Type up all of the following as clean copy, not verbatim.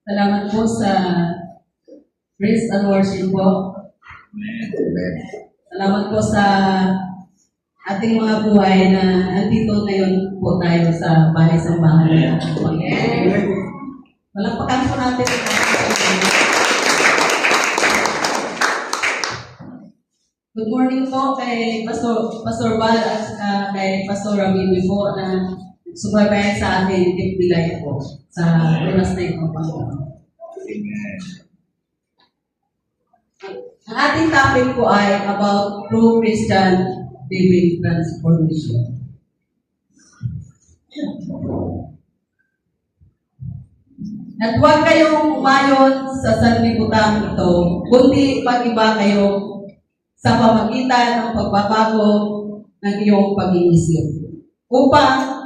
Salamat po sa praise and worship po. Amen. Salamat po sa ating mga buhay na andito ngayon po tayo sa bahay-sambahan ng ating Panginoon. Palakpakan po natin ang ating Panginoon. Good morning po kay Pastor Val at kay Pastor Rabibi po na sumaybay sa ating Tip-Bilay po sa oras na ito, Panginoon. Amen. Ang ating topic po ay about true Christian living transformation. At huwag kayong umayon sa sanlibutan ito, kundi mag-iba kayo sa pamagitan ng pagbabago ng iyong pag-iisip upang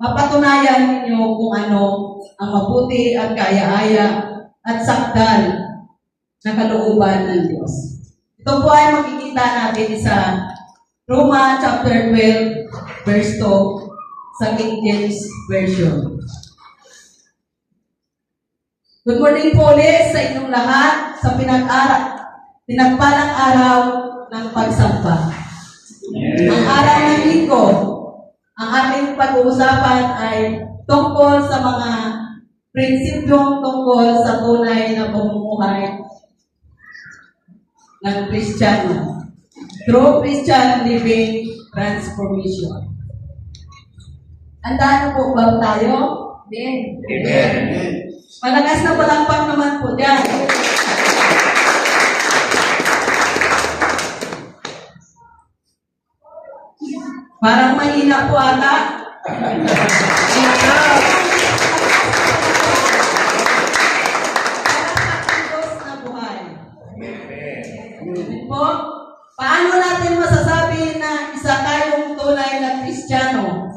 mapatunayan ninyo kung ano ang mabuti at kaaya-aya at sakdal na kalooban ng Diyos. Ito po ay makikita natin sa Roma chapter 12, verse 2 sa King James Version. Good morning po ulit sa inyong lahat sa pinagpalang araw ng pagsamba. Ang araw ng linggo, ang ating pag-uusapan ay tungkol sa mga prinsipyong tungkol sa tunay na pamumuhay ng Kristiyano. True Christian living transformation. Handa na po ba tayo? Amen. Amen. Malakas na palakpak naman po dyan. Parang mahina po ata. Diyos na buhay. Po, paano natin masasabi na isa tayong tunay na Kristiyano?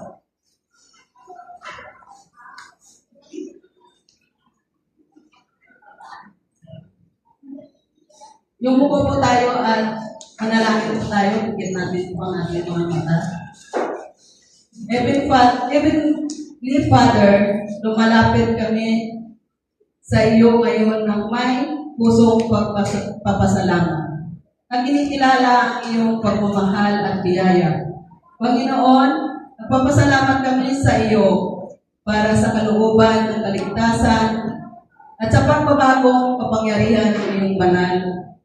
Yung buko po tayo at manalangin po tayo, bigyan natin po ang ating mga mata. Heavenly Father, lumalapit kami sa iyo ngayon ng may pusong pagpapasalamat. At kinikilala ang iyong pagmamahal at biyaya. Panginoon, nagpapasalamat kami sa iyo para sa kalooban ng kaligtasan at sa pagbabagong kapangyarihan ng iyong banal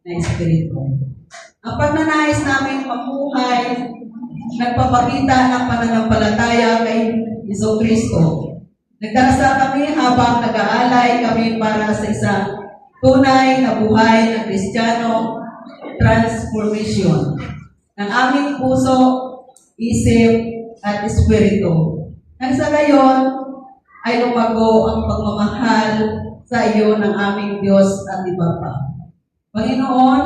na Espiritu. Ang pagnanais namin mamuhay, nagpapakita ng pananampalataya kay Jesucristo. Nagdarasa kami habang nag-aalay kami para sa isang tunay na buhay ng Kristiyano transformation ng aming puso, isip, at espiritu. Nang sa gayon ay lumago ang pagmamahal sa iyo ng aming Diyos at iba pa. Panginoon,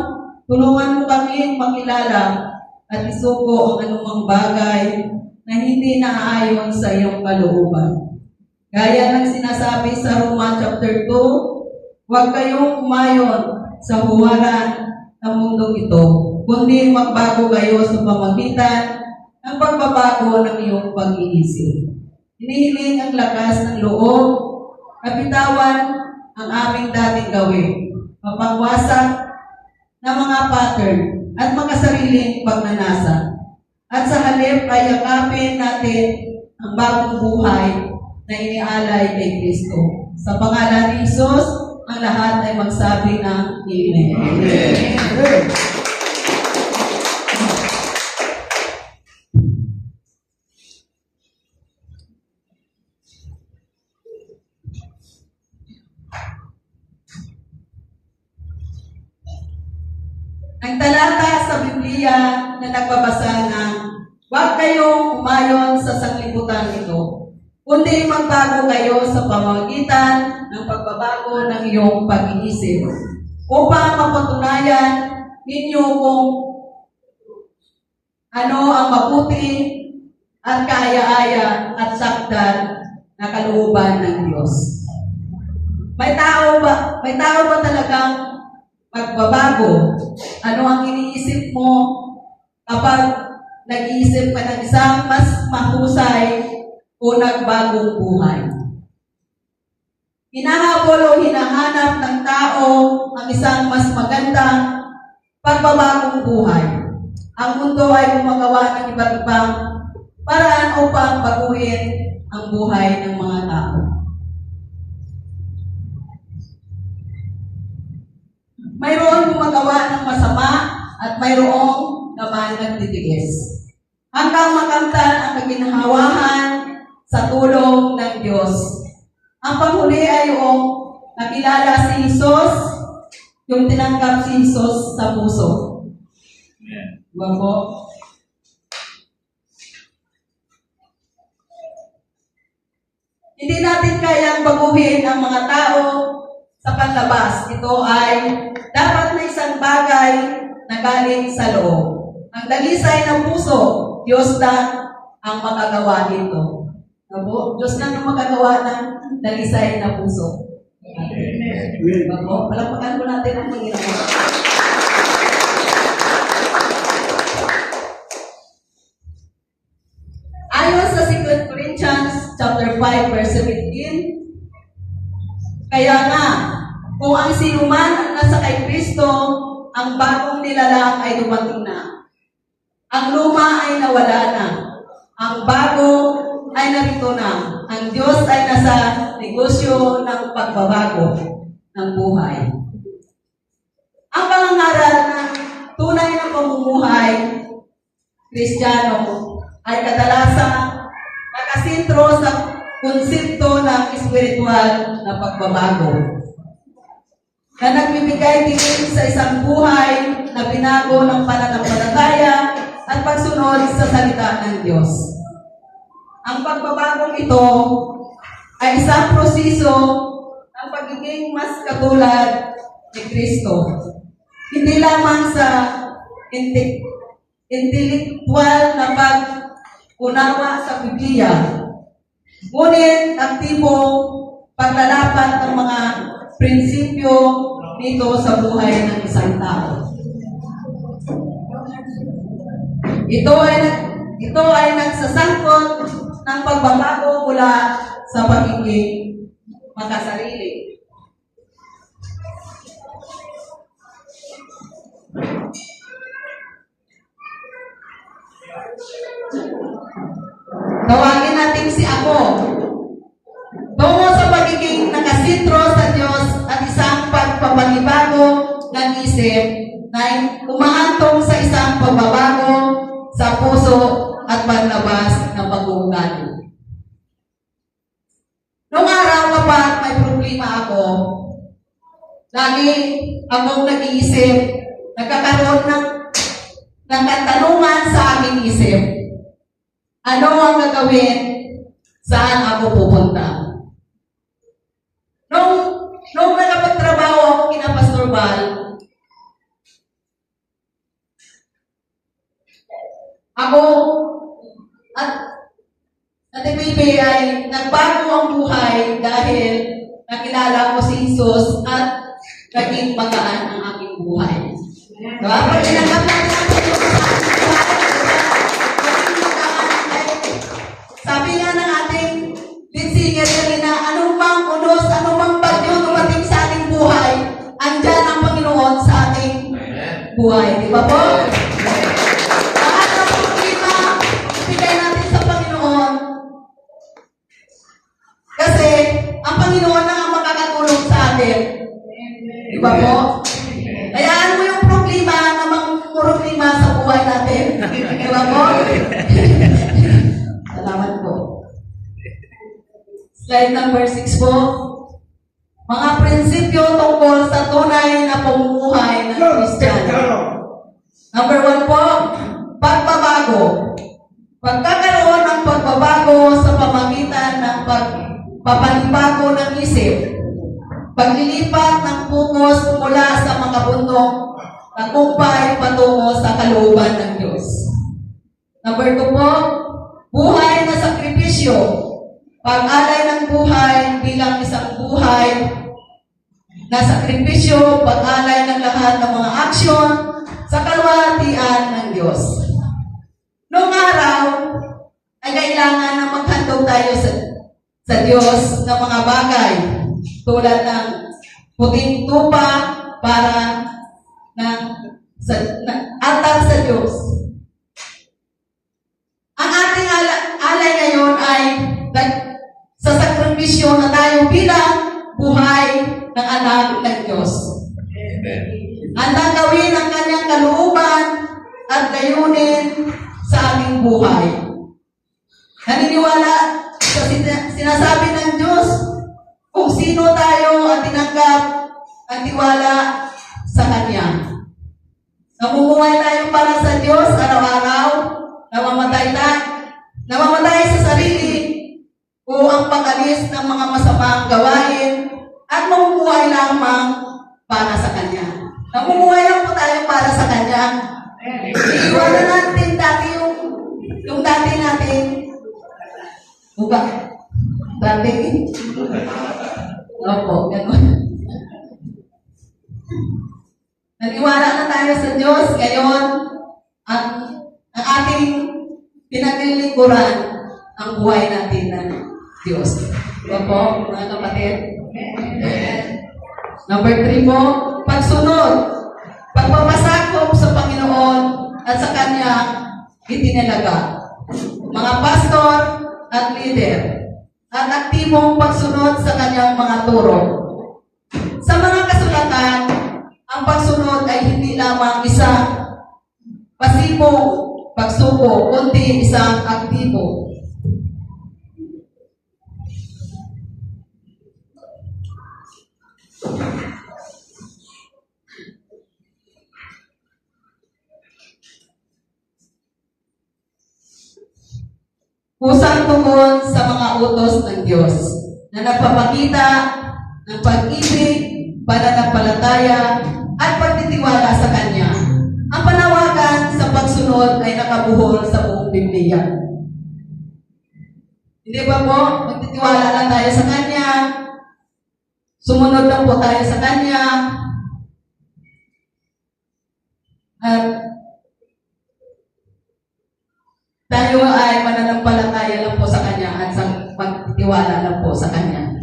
tulungan mo kami makilala at isuko ang anumang bagay na hindi naaayon sa iyong kalooban. Gaya ng sinasabi sa Roma chapter 2, huwag kayong umayon sa huwaran ng mundong ito, kundi magbago kayo sa pamagitan ng pagbabago ng iyong pag-iisip. Hinihiling ang lakas ng loob, kapitawan ang aming dating gawin, mapangwasak ng mga pattern at makasariling pagnanasa. At sa halip ay yakapin natin ang bagong buhay na inialay kay Kristo. Sa pangalan ni Jesus, ang lahat ay magsabi ng Amen. Amen. Ang talata sa Biblia na nagbabasa ng huwag kayong umayon sa sanglibutan ito, kundi magbago kayo sa pamamagitan ng pagbabago ng iyong pag-iisip upang mapatunayan ninyo kung ano ang mabuti at kaaya-aya at sakdal na kalooban ng Diyos. May tao ba talagang magbabago? Ano ang iniisip mo kapag nag-iisip ka ng isang mas mahusay o nagbagong buhay? hinahabol o hinahanap ng tao ang isang mas magandang pagbabagong buhay. Ang mundo ay gumagawa ng iba't ibang paraan upang baguhin ang buhay ng mga tao. Mayroon gumagawa ng masama at mayroong naman nagtitiis. Hanggang makamtan ang kaginhawahan sa tulong ng Diyos. Ang panghuli ay yung nakilala si Jesus, yung tinanggap si Jesus sa puso. Amen. Diba po? Hindi natin kayang baguhin ang mga tao sa panlabas. Ito ay dapat na isang bagay na galing sa loob. Ang dalisay ng puso, Diyos lang ang makagawa dito. Diba? Diyos lang ang makagawa ng dalisay na puso. Amen. Diba po? Palakpakan po natin ang Panginoon. Ayon sa 2 Corinthians chapter 5 verse 17, kaya nga, kung ang sinuman ang nasa kay Kristo, ang bagong nilalang ay dumating na. Ang luma ay nawala na. Ang bago ay narito na. Ang Diyos ay nasa negosyo ng pagbabago ng buhay. Ang pangangaral ng tunay na pamumuhay Kristiyano ay kadalasang nakasintro sa konsepto ng espiritual na pagbabago na nagbibigay din sa isang buhay na binago ng pananampalataya at pagsunod sa salita ng Diyos. Ang pagbabagong ito ay isang proseso ng pagiging mas katulad ni Kristo. Hindi lamang sa intelektual na pag-unawa sa Biblia, ngunit aktibong paglalapat ng mga prinsipyo nito sa buhay ng isang tao. Ito ay nagsasangkot ng pagbabago mula sa pagiging makasarili. Tawagin natin si Ako. Tungo sa pagiging nakasintro sa Diyos at isang pagpapanibago ng isip na umahantong sa isang pagbabago sa puso at paglabas ng pag-uugali. Noong araw kapag may problema ako, lagi akong nag-iisip, nagkakaroon ng katanungan sa aking isip. Ano ang gagawin? Saan ako pupunta? Nung nakapagtrabaho ako kina Pastor Val, ako at Ate Baby ay nagbago ang buhay dahil nakilala ko si Jesus at naging magaan ang aking buhay. Diba? Pag tinanggap natin ang Diyos sa ating buhay, naging magaan ay sabi nga ng ating lead singer kanina, anumang unos, anumang bagyo dumating sa ating buhay, andyan ang Panginoon sa ating buhay. Di ba po? Lahat ng problema, ibigay natin sa Panginoon. Kasi, ang Panginoon lang ang makakatulong sa atin. Di ba po? Hayaan mo yung problema na problema sa buhay natin. Di ba po? Salamat po. Slide number 6 po. Mga prinsipyo tungkol sa tunay na pamumuhay ng Kristiyano. Number 1 po, pagbabago. Pagkakaroon ng pagbabago sa pamagitan ng pagpapanibago ng isip. Paglilipat ng focus mula sa makabundong tagumpay patungo sa kalooban ng Diyos. Number 2 po, buhay na sakripisyo. Pag-alay ng buhay bilang isang buhay na sakripisyo, pag-alay ng lahat ng mga aksyon sa kalwalhatian ng Diyos. Noong araw, ay kailangan na maghandog tayo sa Diyos ng mga bagay. tulad ng puting tupa para altar sa Diyos. Ang ating alay ngayon ay sa sakripisyo na tayo bilang buhay ng anak ng Diyos. Amen. Handang gawin ang kanyang kalooban at layunin sa aming buhay. Naniniwala sa sinasabi ng Diyos kung sino tayo at tinanggap ang tiwala sa Kanya. Namumuhay tayo para sa Diyos araw-araw, namamatay sa sarili o ang pag-alis ng mga masamang gawain at mamumuhay lamang para sa Kanya. Namumuhay lang po tayo para sa Kanya. Iiwanan natin dati yung dati natin. Buka. Dati. Opo, gano'n. Naniwala na tayo sa Diyos. Ngayon, ang ating pinaglilingkuran ang buhay natin ng Diyos. Opo, mga kapatid. Number 3 po, pagsunod. Pagpapasakop sa Panginoon at sa Kanyang itinalaga. Mga pastor at leader at aktibong pagsunod sa Kanyang mga turo. Sa mga kasulatan, ang pagsunod ay hindi lamang isang pasibong pagsuko, kundi isang aktibo. Kusang tugon sa mga utos ng Diyos na nagpapakita ng pag-ibig, pananampalataya, at pagtitiwala sa Kanya. Ang panawagan sa pagsunod ay nakabuhol sa buong Biblia. Hindi ba po? Magtitiwala lang tayo sa Kanya. Sumunod lang po tayo sa Kanya. At tayo ay mananampalataya lang po sa Kanya at magtitiwala lang po sa Kanya.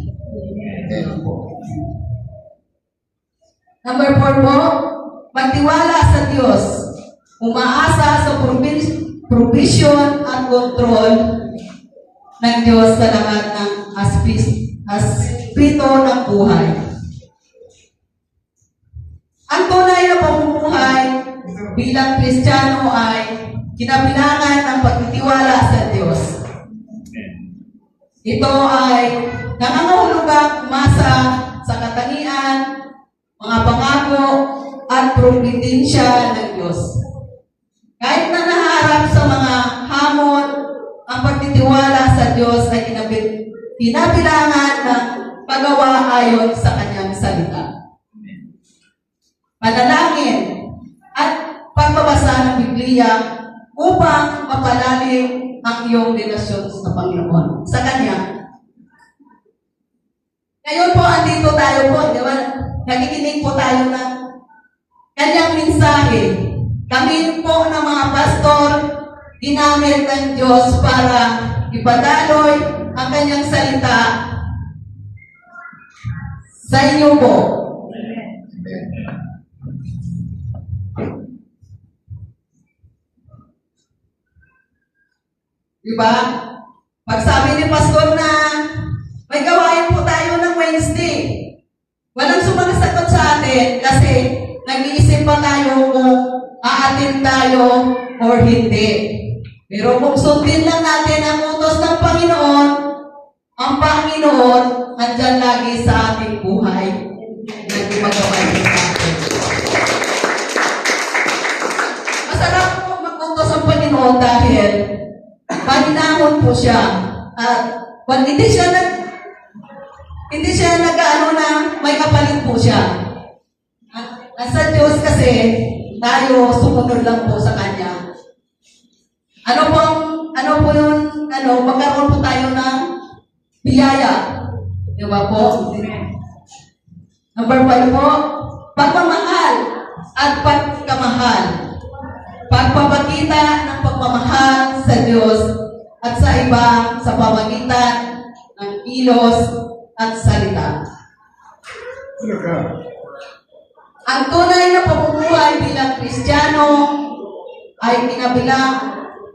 Number 4 po, magtiwala sa Diyos. Umaasa sa provision at control ng Diyos sa lahat ng aspeto ng buhay. Ang tunay na pamumuhay bilang Kristiyano ay kinabilangan ng pagtitiwala sa Diyos. Ito ay nangangahulugang umasa sa katangian, mga pangako, at providensya ng Diyos. Kahit na naharap sa mga hamon, ang pagtitiwala sa Diyos ay kinabilangan ng paggawa ayon sa Kanyang salita. Panalangin at pagbabasa ng Biblia upang mapalalim ang iyong relasyon sa Panginoon, sa Kanya. Ngayon po, andito tayo po, di ba? Nakikinig po tayo ng Kanyang mensahe. Kami po ng mga pastor, ginamit ng Diyos para ipadaloy ang Kanyang salita sa inyo po. Diba? Pag sabi ni pastor na may gawain po tayo ng Wednesday, walang sumasagot sa atin kasi nag-iisip pa tayo kung aatin tayo or hindi. Pero kung sundin lang natin ang utos ng Panginoon, ang Panginoon andyan lagi sa ating buhay. Nagmagawain natin. Masarap po mag-utos ang Panginoon dahil paninahon po siya. At hindi siya nag-ano na may kapalit po siya. At sa Diyos kasi, tayo sumunod lang po sa Kanya. Magkaroon po tayo ng biyaya. Di ba po? Number 5 po, pagmamahal at pagkamahal. Pagpapakita ng pagmamahal sa Diyos at sa iba sa pamagitan ng kilos at salita. Ang tunay na pamumuhay bilang Kristiyano ay kinabilang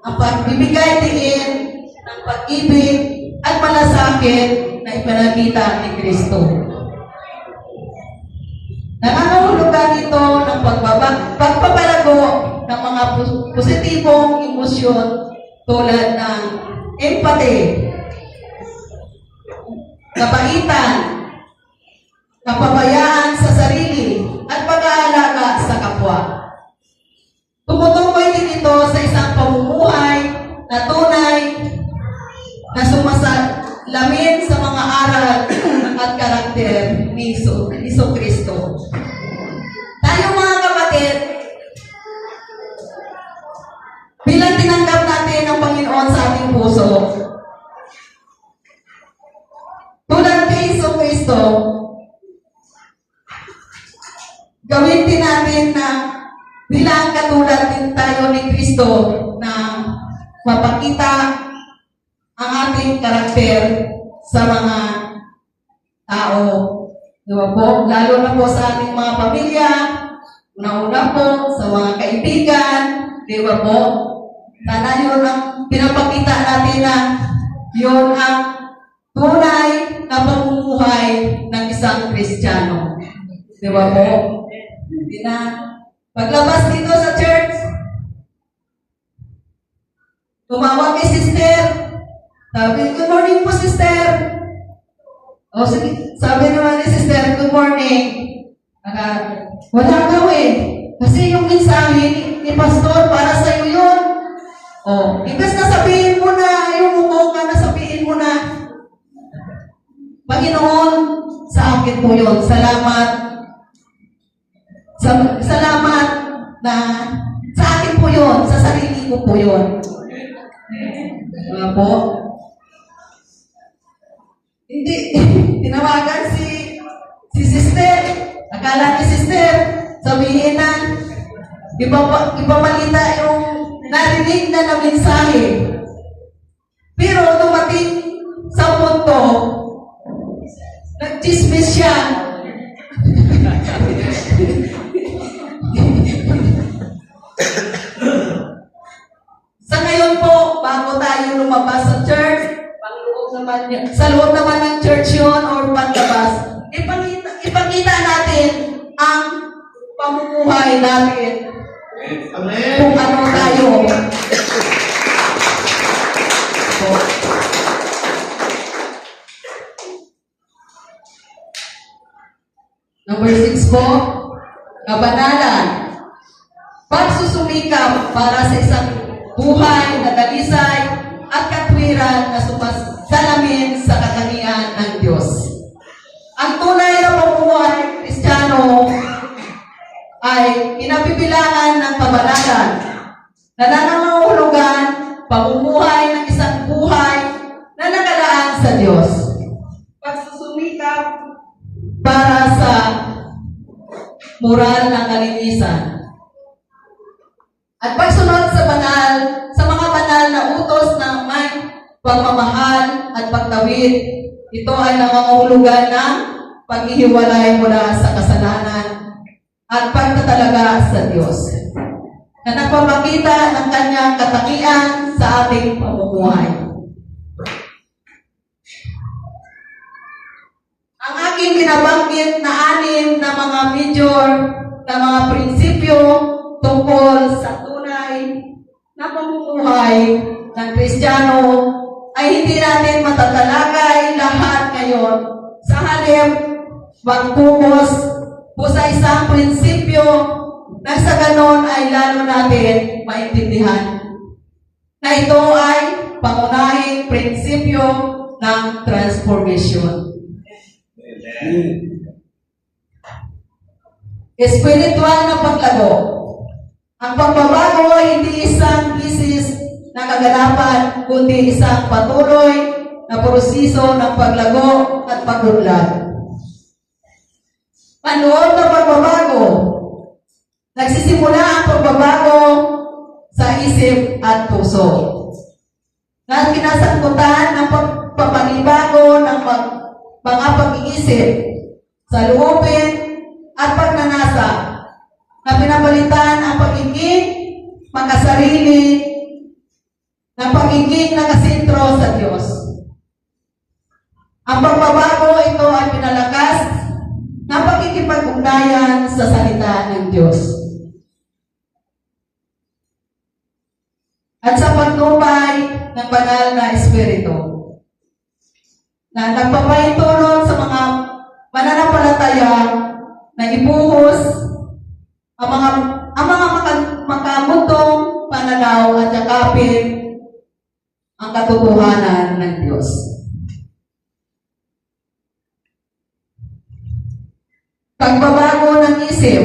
ang pagbibigay diin ng pag-ibig at malasakit na ipinakita ni Kristo. Nangangahulugan ito ng pagpapalago ng mga positibong emosyon tulad ng empathy, kabaitan, kapabayaan sa sarili, at pag-aalaga sa kapwa. Tumutukoy din ito sa isang pamumuhay na tunay na sumasalamin sa mga aral at karakter ni Iso Kristo. Tayo mga kapatid, bilang tinanggap natin ang Panginoon sa ating puso, tulad kay Iso Kristo, gawin din natin na bilang katulad din tayo ni Kristo na mapakita ang ating karakter sa mga tao. Diba po? Lalo na po sa ating mga pamilya, una-una po sa mga kaibigan, diba po? Sana yun ang pinapakita natin na yun ang tunay na pamumuhay ng isang Kristiyano. Diba po? Hindi na. Paglabas dito sa church, tumawag kay sister. Sabi, good morning po, sister. O, sige. Sabi naman ni sister, good morning. Wala daw eh. Kasi yung mensahe ni pastor, para sa iyo yun. O, ibig na sabihin mo na, yung mukha ka na sabihin mo na, Panginoon, sa akin po yun. Salamat. Salamat na sa akin po yun, sa sarili ko po yun. Diba po? Hindi, tinawagan si sister. Akala ni sister, sabihin na, ipamalita yung narinig na mensahe. Pero dumating sa punto, nag-chismis siya. Sa ngayon po, bago tayo lumabas sa church, sa loob naman ng church yun or paglabas, ipakita natin ang pamumuhay natin. Amen. Kung ano tayo. Number 6 po, kabanalan. Pagsusumikap para sa isang buhay na dalisay at katwiran na sumasalamin sa katangian ng Diyos. Ang tunay na pamumuhay Kristiyano ay pinabibilangan ng kabanalan na nangangahulugan pamumuhay ng isang buhay na nakalaan sa Diyos. Pagsusumikap para sa moral na kalinisan. At pagsunod sa mga banal na utos ng may pagmamahal at pagtawid, ito ay nangangahulugan ng paghihiwalay mula sa kasalanan at pagtatalaga sa Diyos na nagpapakita ng kanyang katangian sa ating pamumuhay. Ang aking binabanggit na 6 na mga major na mga prinsipyo tungkol sa tunay na pamumuhay ng Kristiyano ay hindi natin matatalakay lahat ngayon. Sa halip, mag-focus po sa isang prinsipyo na sa ganon ay lalo natin maintindihan na ito ay pangunahing prinsipyo ng transformation. Espiritual na paglago. Ang pagbabago ay hindi isang bisis na kaganapan, kundi isang patuloy na proseso ng paglago at pag-unlad. Panuod na pagbabago. Nagsisimula ang pagbabago sa isip at puso. Na kinasangkutan ng pagpapanibago ng mga pag-iisip sa loobin at pagnanasa na pinapalitan ang pagiging makasarili ng pagiging nakasentro sa Diyos. Ang pagbabago ito ay pinalakas ng pagkikipag-ugnayan sa salita ng Diyos. At sa pagtubay ng banal na Espiritu na nagpapahintulot sa mga mananampalataya na ibuhos ang mga makamutong pananaw at yakapin ang katotohanan ng Diyos. Pagbabago ng isip,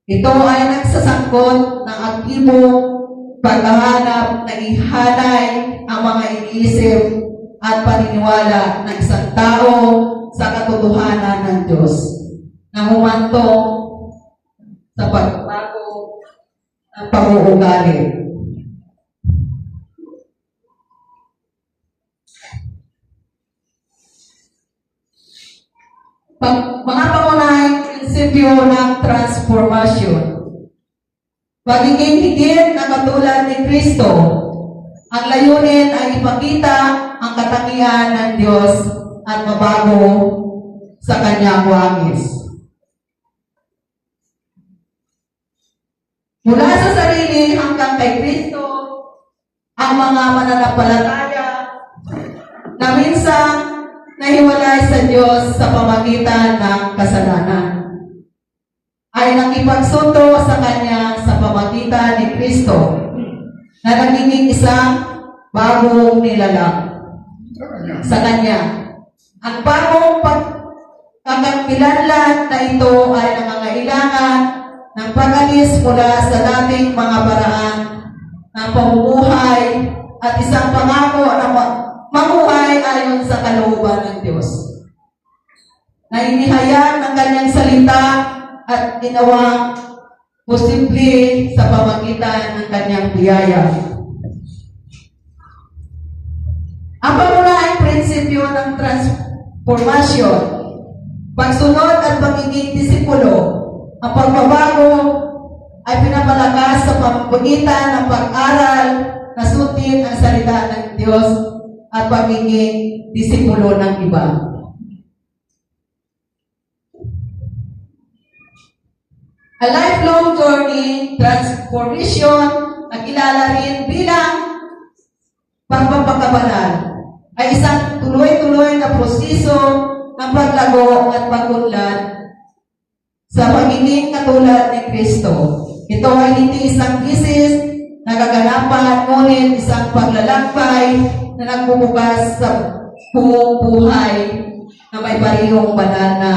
ito ay nagsasangkot ng aktibong paghahanap ng ihalay ang mga iniisip at paniniwala ng isang tao sa katotohanan ng Diyos na humantong sa pagbabago ng pag-uugali. Mga pangunahing prinsipyo ng transformation. Pagiging higit na katulad ni Kristo, ang layunin ay ipakita ang katangian ng Diyos at mabago sa kanyang wangis. Mula sa sarili hanggang kay Kristo, ang mga mananampalataya na minsan nahiwalay sa Diyos sa pamagitan ng kasalanan ay nakipagsundo sa Kanya sa pamagitan ni Kristo na nagiging isang bagong nilalang sa Kanya. Ang bagong pagkakakilanlan na ito ay nangangailangan ng pag-alis mula sa dating mga paraan ng pamumuhay at isang pangako na mamuhay ayon sa kalooban ng Diyos na inihayag ng Kanyang salita at ginawa posible sa pamagitan ng Kanyang biyaya. Ang pangunahing prinsipyo ng transformasyon, pagsunod at pagiging disipulo. Ang pagbabago ay pinapalakas sa pamamagitan ng pag-aral na sutin ang salita ng Diyos at pagiging disipulo ng iba. A lifelong journey, transformation, na kilala rin bilang pagpapakabanal, ay isang tuloy-tuloy na proseso ng paglago at pag-unlad sa pagiging katulad ni Kristo. Ito ay hindi isang bisis na kaganapan, ngunit isang paglalakbay na nagbubukas sa buong buhay na may parehong banal na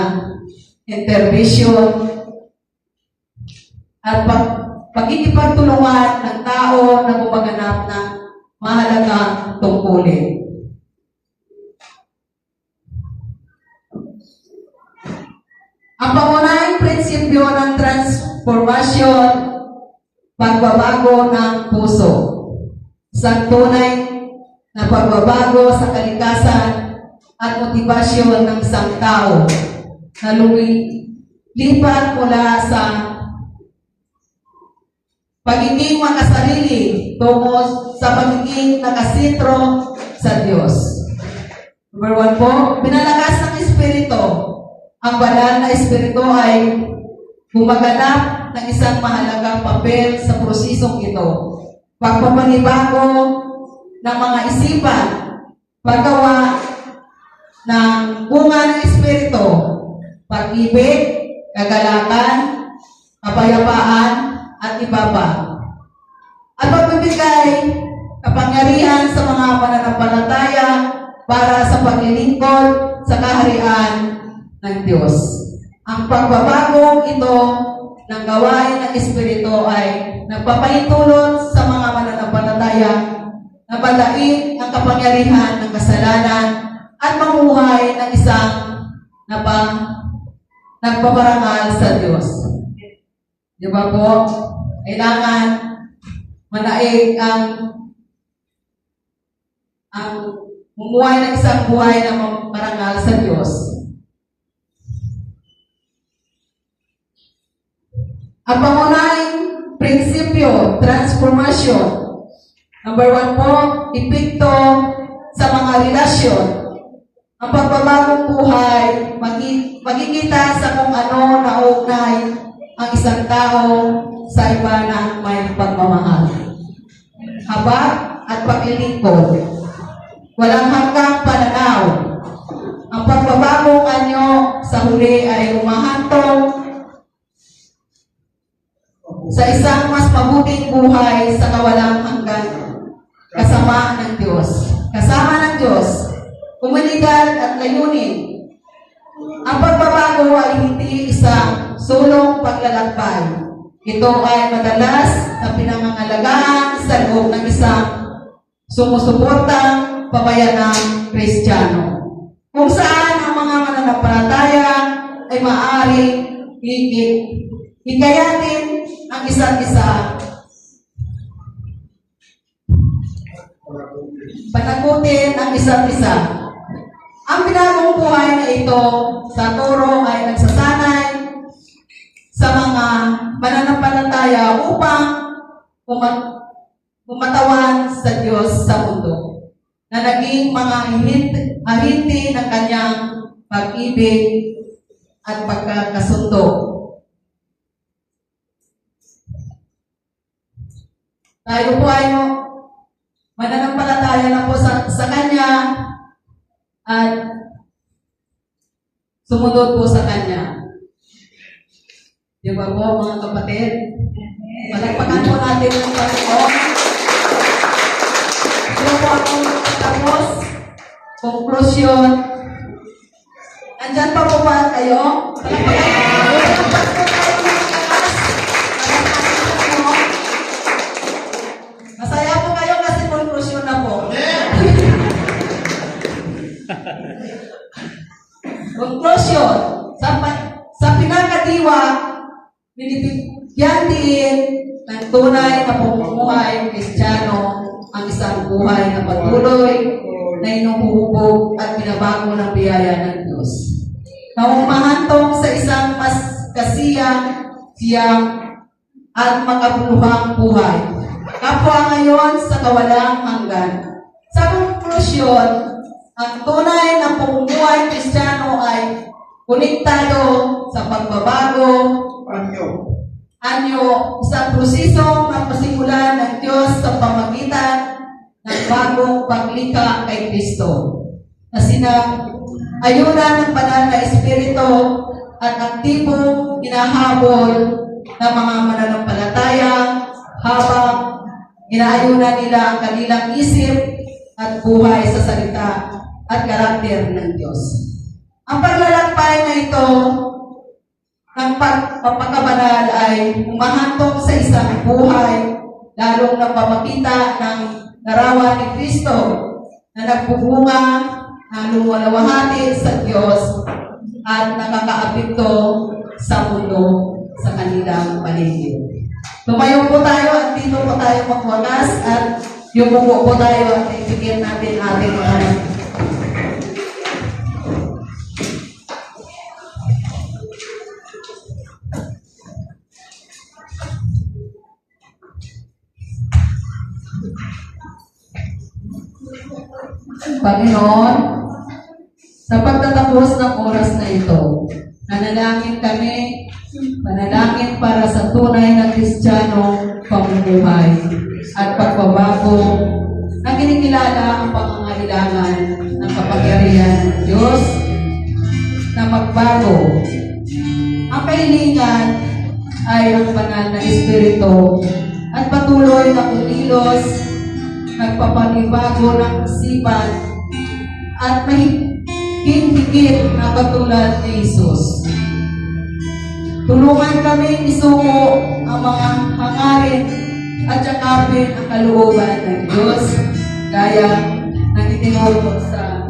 intervention at pagkikipagtulungan ng tao na gumaganap ng mahalagang tungkulin. Ang pangunahing prinsipyo ng transformasyon, pagbabago ng puso. Isang tunay na pagbabago sa kalikasan at motibasyon ng isang tao na lumilipat mula sa pagiging makasarili tungo sa pagiging nakasentro sa Diyos. Number 1 po, pinalakas ng Espiritu. Ang banal na Espiritu ay gumaganap ng isang mahalagang papel sa prosesong ito. Pagpapanibago ng mga isipan, paggawa ng bunga ng Espiritu, pag-ibig, kagalakan, kapayapaan, at iba pa. At pagbibigay kapangyarihan sa mga mananampalataya para sa paglilingkod sa kaharian ng Diyos. Ang pagbabagong ito ng gawain ng Espiritu ay nagpapahintulot sa mga mananampalataya na balain ang kapangyarihan ng kasalanan at mamuhay ng isang nagpaparangal sa Diyos. Di ba po? Kailangan manaig ang mumuhay ng isang buhay na marangal sa Diyos. Ang pangunahing prinsipyo, transformation. Number 1 po, epekto sa mga relasyon. Ang pagbabagong buhay, magkikita sa kung ano naugnay ang isang tao sa iba na may pagmamahal. Habag at paglilingkod. Walang hanggang pananaw. Ang pagbabagong anyo sa huli ay umahantong sa isang mas mabuting buhay sa kawalang hanggan kasama ng Diyos. Kasama ng Diyos, komunidad at layunin. Ang pagbabago ay hindi isang sulong paglalakbay. Ito ay madalas na pinangangalagaan sa loob ng isang sumusuportang pabayanang Kristiyano, kung saan ang mga mananampalataya ay maaaring hikayatin ang isa't isa, panagutin ang isa't isa. Ang pinagong buhay na ito sa turo ay nagsasanay sa mga mananampalataya upang kumatawan sa Diyos sa mundo, na naging mga ahente ng kanyang pag-ibig at pagkakasundo. Tayo po ay mananampalataya na po sa Kanya at sumunod po sa Kanya. Di ba po, mga kapatid? Malagpakan po natin ang Panginoon. Ito po ang tapos. Conclusion. Andyan pa po ba kayo? Malagpakan po tayo ng lakas. Masaya po kayo kasi conclusion na po. Conclusion. Sa pinakadiwa, binibigyan din ng tunay na pamumuhay Kristiyano ang isang buhay na patuloy na inuhubog at binabago ng biyaya ng Diyos, na umahantong sa isang mas siyang at makabuluhang buhay, kapwa ngayon sa kawalang hanggan. Sa konklusyon, ang tunay na pamumuhay Kristiyano ay konektado sa pagbabago, isang prosesong napasimulan ng Diyos sa pamagitan ng bagong paglikha kay Kristo, na ayunan ng banal na Espiritu at aktibong hinahabol ng mga mananampalataya habang inaayunan nila ang kanilang isip at buhay sa salita at karakter ng Diyos. Ang paglalakbay na ito ng pagpapakabanal ay umahantong sa isang buhay lalong napapakita ng larawan ni Kristo na nagbubunga ng lumalawahati sa Diyos at nakakaapekto sa mundo sa kanilang paligid. Tumayo po tayo at dito po tayo magwakas at yumuko po tayo at ipigil natin ating mga Panginoon, sa pagtatapos ng oras na ito, nanalangin kami, manalangin para sa tunay na Kristiyano pamumuhay at pagbabago na kinikilala ang pangangailangan ng kapangyarihan ng Diyos na magbago. Ang kahilingan ay ang banal na Espiritu at patuloy na kumilos, nagpapanibago ng isipan at mahigit na katulad ni Jesus. Tulungan kami isuko ang mga hangarin at yakapin ang kalooban ng Diyos gaya ng itinuro sa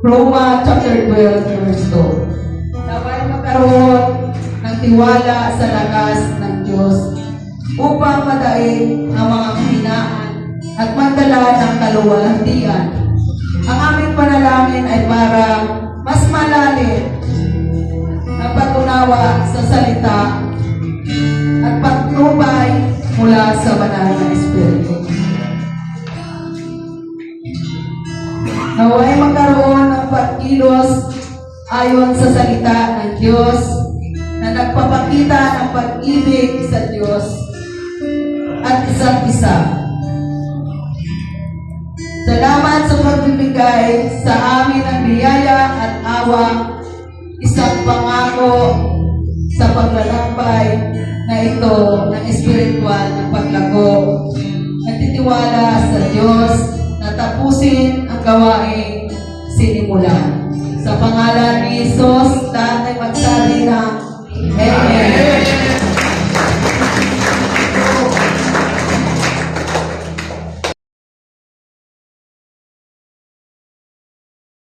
Roma chapter 12 verse 2. Naway magkaroon ng tiwala sa lakas ng Diyos upang madaig ang mga kahinaan at magdala ng kaluwalhatian. Ang aming panalangin ay para mas malalim na patunawa sa salita sa banal na Espiritu. Naway magkaroon ng pagkilos ayon sa salita ng Diyos na nagpapakita ng pag-ibig sa Diyos at isa't isa. Salamat sa pagbibigay sa amin ng biyaya at awa, isang pangako sa paglalakbay na ito ng espiritual na paglago. Nagtitiwala sa Diyos na tapusin ang gawain sinimulan. Sa pangalan ni Jesus, lahat ay magsabi ng Amen.